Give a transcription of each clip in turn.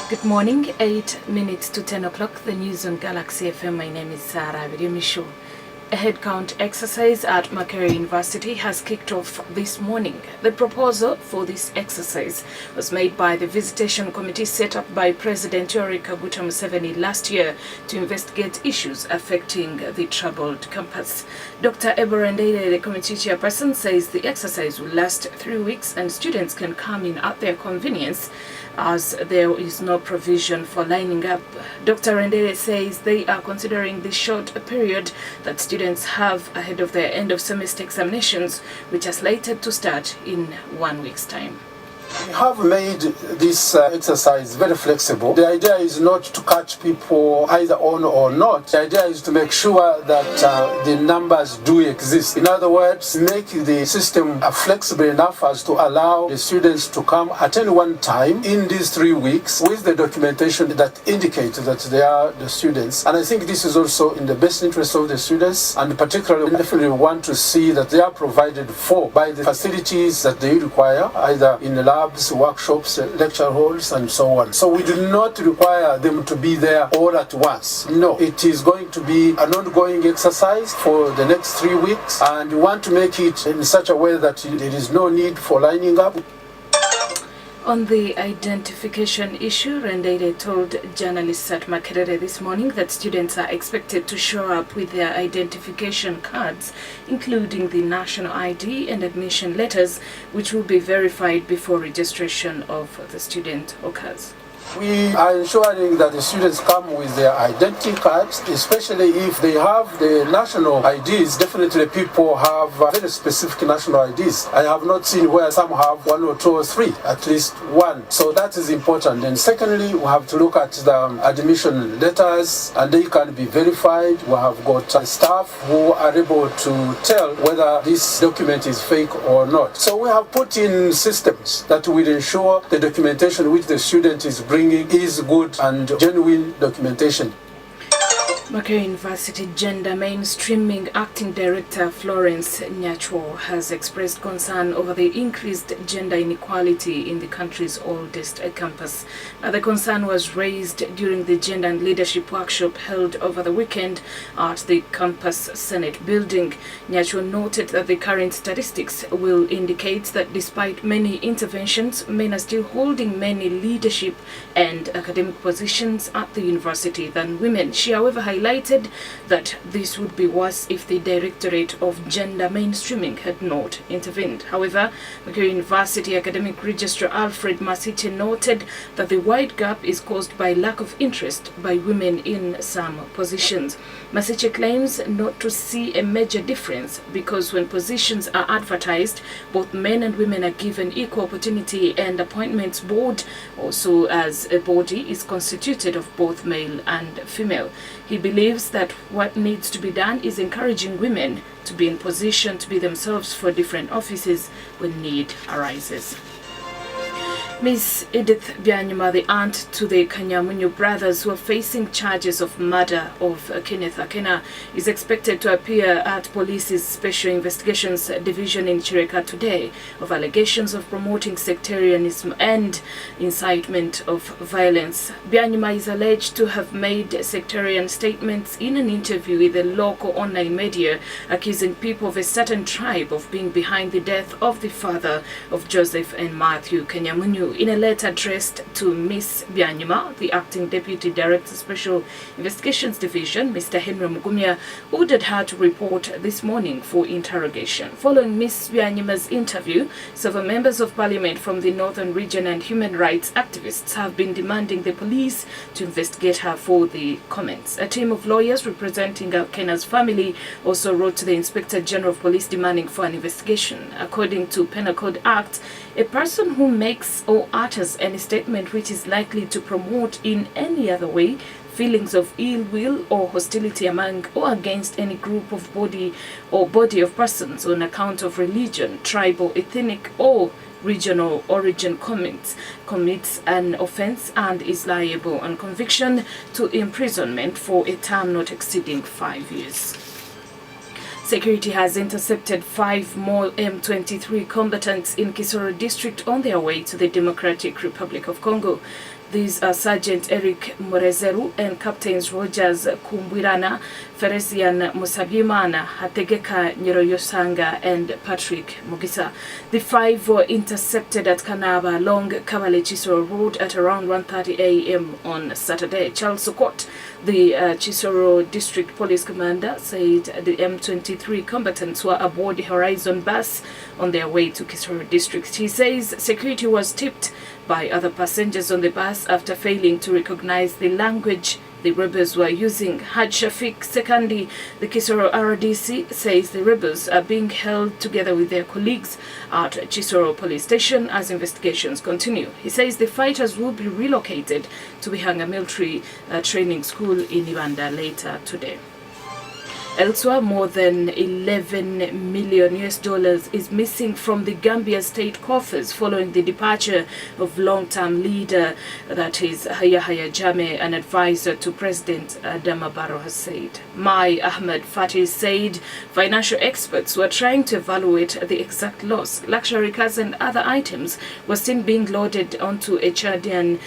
Good morning, 8 minutes to 10 o'clock. The news on Galaxy FM. My name is Sara. Biryomumaisho. A head count exercise at Makerere University has kicked off this morning. The proposal for this exercise was made by the Visitation Committee set up by President Agagwirrawo last year to investigate issues affecting the troubled campus. Dr. Eborendele, the committee chairperson, says the exercise will last 3 weeks and students can come in at their convenience as there is no provision for lining up. Dr. Rendele says they are considering the short period that students have ahead of their end of semester examinations, which are slated to start in 1 week's time. We have made this exercise very flexible. The idea is not to catch people either on or not. The idea is to make sure that the numbers do exist. In other words, make the system flexible enough as to allow the students to come at any one time in these 3 weeks with the documentation that indicates that they are the students. And I think this is also in the best interest of the students, and particularly we definitely want to see that they are provided for by the facilities that they require, either in the labs, workshops, lecture halls, and so on. So we do not require them to be there all at once. No, it is going to be an ongoing exercise for the next 3 weeks, and we want to make it in such a way that there is no need for lining up. On the identification issue, Rendele told journalists at Makerere this morning that students are expected to show up with their identification cards, including the national ID and admission letters, which will be verified before registration of the student occurs. We are ensuring that the students come with their identity cards, especially if they have the national IDs. Definitely people have very specific national IDs. I have not seen where some have 1 or 2 or 3, at least one. So that is important. And secondly, we have to look at the admission letters, and they can be verified. We have got staff who are able to tell whether this document is fake or not. So we have put in systems that will ensure the documentation which the student is bringing is good and genuine documentation. Makerere University Gender Mainstreaming Acting Director Florence Nyachwo has expressed concern over the increased gender inequality in the country's oldest campus. The concern was raised during the Gender and Leadership Workshop held over the weekend at the campus Senate building. Nyachwo noted that the current statistics will indicate that despite many interventions, men are still holding many leadership and academic positions at the university than women. She, however, highlighted that this would be worse if the Directorate of Gender Mainstreaming had not intervened. However, Makerere University Academic Registrar Alfred Masiche noted that the wide gap is caused by lack of interest by women in some positions. Masiche claims not to see a major difference because when positions are advertised, both men and women are given equal opportunity, and appointments board, also as a body, is constituted of both male and female. He believes that what needs to be done is encouraging women to be in position to be themselves for different offices when need arises. Miss Edith Byanyuma, the aunt to the Kanyamunyu brothers who are facing charges of murder of Kenneth Akena, is expected to appear at Police's Special Investigations Division in Chireka today of allegations of promoting sectarianism and incitement of violence. Byanyuma is alleged to have made sectarian statements in an interview with a local online media, accusing people of a certain tribe of being behind the death of the father of Joseph and Matthew Kanyamunyu. In a letter addressed to Miss Byanyuma, the Acting Deputy Director Special Investigations Division, Mr. Henry Mugumya, ordered her to report this morning for interrogation. Following Miss Byanyuma's interview, several members of Parliament from the Northern Region and human rights activists have been demanding the police to investigate her for the comments. A team of lawyers representing Kena's family also wrote to the Inspector General of Police demanding for an investigation. According to Penal Code Act, a person who makes or utters any statement which is likely to promote in any other way feelings of ill will or hostility among or against any group of body of persons on account of religion, tribal, ethnic, or regional origin commits an offense and is liable on conviction to imprisonment for a term not exceeding 5 years. Security has intercepted 5 more M23 combatants in Kisoro district on their way to the Democratic Republic of Congo. These are Sergeant Eric Murezeru and Captains Rogers Kumbwirana, Feresian Musabimana, Hategeka Nyiroyosanga and Patrick Mugisa. The five were intercepted at Kanaba along Kabale Chisoro Road at around 1:30 a.m. on Saturday. Charles Sokot, the Chisoro District Police Commander, said the M23 combatants were aboard the Horizon bus on their way to Kisoro District. He says security was tipped by other passengers on the bus after failing to recognize the language the rebels were using. Haj Shafiq Sekandi, the Kisoro RDC, says the rebels are being held together with their colleagues at Chisoro Police Station as investigations continue. He says the fighters will be relocated to Bihanga Military Training School in Ibanda later today. Elsewhere, more than $11 million is missing from the Gambia state coffers following the departure of long-term leader, that is Yahya Jammeh, an advisor to President Adama Barrow, has said. Mai Ahmed Fatih said financial experts were trying to evaluate the exact loss. Luxury cars and other items were seen being loaded onto a Chadian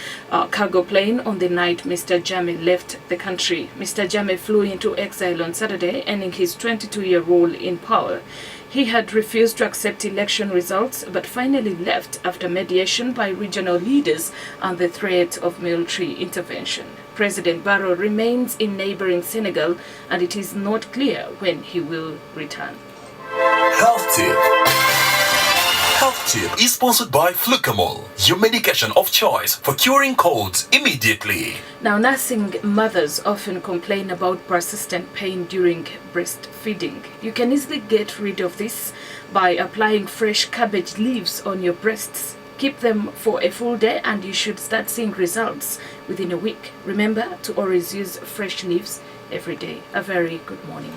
cargo plane on the night Mr. Jammeh left the country. Mr. Jammeh flew into exile on Saturday, ending his 22-year rule in power. He had refused to accept election results but finally left after mediation by regional leaders and the threat of military intervention. President Barrow remains in neighboring Senegal and it is not clear when he will return. Health Tip. Health Tip is sponsored by Flucamol, your medication of choice for curing colds immediately. Now, nursing mothers often complain about persistent pain during breastfeeding. You can easily get rid of this by applying fresh cabbage leaves on your breasts. Keep them for a full day and you should start seeing results within a week. Remember to always use fresh leaves every day. A very good morning.